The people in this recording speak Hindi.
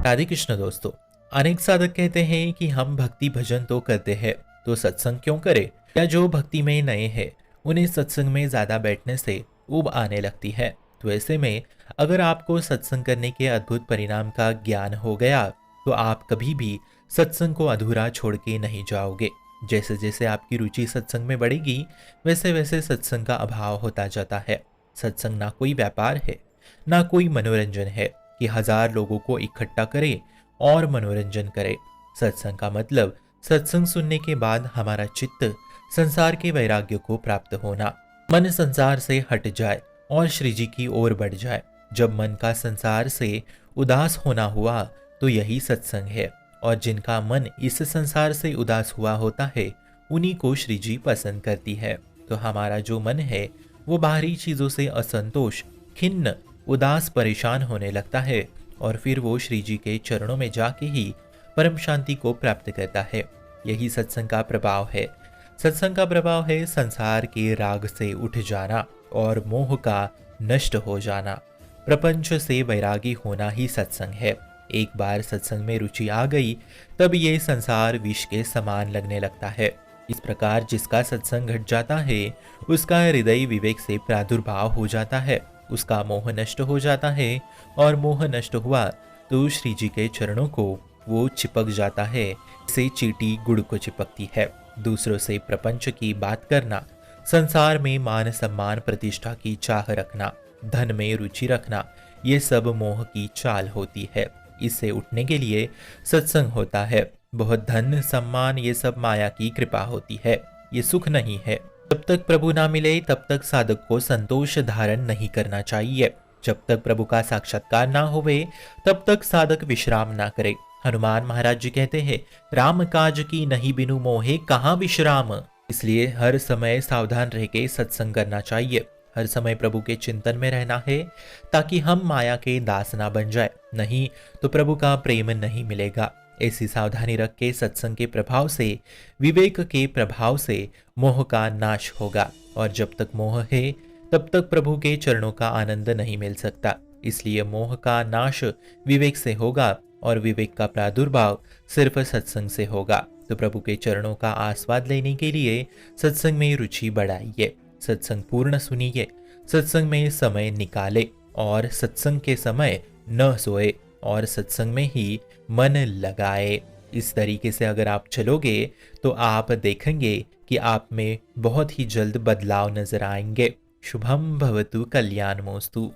राधे कृष्ण दोस्तों। अनेक साधक कहते हैं कि हम भक्ति भजन तो करते हैं तो सत्संग क्यों करें, या जो भक्ति में नए हैं उन्हें सत्संग में ज्यादा बैठने से ऊब आने लगती है। तो ऐसे में अगर आपको सत्संग करने के अद्भुत परिणाम का ज्ञान हो गया तो आप कभी भी सत्संग को अधूरा छोड़ के नहीं जाओगे। जैसे जैसे आपकी रुचि सत्संग में बढ़ेगी वैसे वैसे सत्संग का अभाव होता जाता है। सत्संग ना कोई व्यापार है, ना कोई मनोरंजन है कि हजार लोगों को इकट्ठा करे और मनोरंजन करे। सत्संग का मतलब सत्संग सुनने के बाद हमारा चित्त संसार के वैराग्य को प्राप्त होना, मन संसार से हट जाए और श्री जी की ओर बढ़ जाए। जब मन का संसार से उदास होना हुआ तो यही सत्संग है, और जिनका मन इस संसार से उदास हुआ होता है उन्हीं को श्री जी पसंद करती है। तो हमारा जो मन है वो बाहरी चीजों से असंतोष, खिन्न, उदास, परेशान होने लगता है और फिर वो श्री जी के चरणों में जाके ही परम शांति को प्राप्त करता है। यही सत्संग का प्रभाव है। सत्संग का प्रभाव है संसार के राग से उठ जाना और मोह का नष्ट हो जाना। प्रपंच से वैरागी होना ही सत्संग है। एक बार सत्संग में रुचि आ गई तब ये संसार विष के समान लगने लगता है। इस प्रकार जिसका सत्संग घट जाता है उसका हृदय विवेक से प्रादुर्भाव हो जाता है, उसका मोह नष्ट हो जाता है, और मोह नष्ट हुआ तो श्री जी के चरणों को वो चिपक जाता है, से चींटी गुड़ को चिपकती है। दूसरों से प्रपंच की बात करना, संसार में मान सम्मान प्रतिष्ठा की चाह रखना, धन में रुचि रखना, ये सब मोह की चाल होती है। इससे उठने के लिए सत्संग होता है। बहुत धन सम्मान ये सब माया की कृपा होती है, ये सुख नहीं है। जब तक प्रभु ना मिले तब तक साधक को संतोष धारण नहीं करना चाहिए। जब तक प्रभु का साक्षात्कार ना होवे तब तक साधक विश्राम ना करे। हनुमान महाराज जी कहते हैं, राम काज की नहीं बिनु मोहे कहाँ विश्राम। इसलिए हर समय सावधान रह के सत्संग करना चाहिए। हर समय प्रभु के चिंतन में रहना है ताकि हम माया के दास ना बन जाए, नहीं तो प्रभु का प्रेम नहीं मिलेगा। ऐसी सावधानी रख के सत्संग के प्रभाव से, विवेक के प्रभाव से मोह का नाश होगा, और जब तक मोह है तब तक प्रभु के चरणों का आनंद नहीं मिल सकता। इसलिए मोह का नाश विवेक से होगा और विवेक का प्रादुर्भाव सिर्फ सत्संग से होगा। तो प्रभु के चरणों का आस्वाद लेने के लिए सत्संग में रुचि बढ़ाइए, सत्संग पूर्ण सुनिए, सत्संग में समय निकाले और सत्संग के समय न सोए और सत्संग में ही मन लगाए। इस तरीके से अगर आप चलोगे तो आप देखेंगे कि आप में बहुत ही जल्द बदलाव नजर आएंगे। शुभम भवतु कल्याणमोस्तु।